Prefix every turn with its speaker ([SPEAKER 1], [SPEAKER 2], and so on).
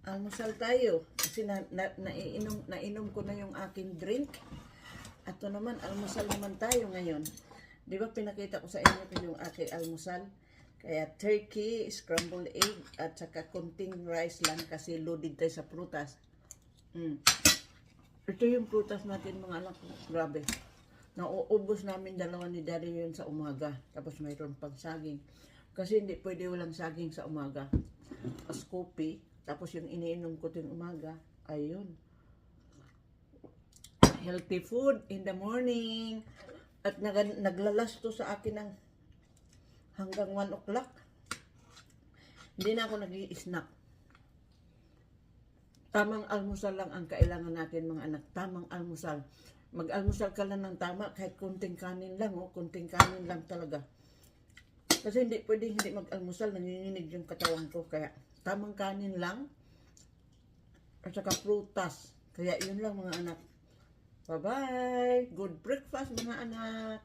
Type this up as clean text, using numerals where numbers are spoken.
[SPEAKER 1] Almusal tayo. Kasi nainom ko na yung aking drink. At ito naman, almusal naman tayo ngayon. Di ba pinakita ko sa inyo yung aking almusal? Kaya turkey, scrambled egg, at saka konting rice lang kasi loaded tayo sa prutas. Ito yung prutas natin mga anak ko. Grabe. Nauubos namin dalawa ni Daddy yun sa umaga. Tapos mayroon pang saging. Kasi hindi pwede walang saging sa umaga. As coffee. Tapos yung iniinom ko din umaga. Ayun. Healthy food in the morning. At naglalas to sa akin ng hanggang 1 o'clock. Hindi na ako nag-i-snack. Tamang almusal lang ang kailangan natin mga anak. Tamang almusal. Mag-almusal ka lang ng tama kahit kunting kanin lang. Kunting kanin lang talaga. Kasi hindi pwedeng hindi mag-almusal. Nanginginig yung katawan ko. Kaya tamang kanin lang. At saka prutas. Kaya yun lang mga anak. Bye-bye. Good breakfast mga anak.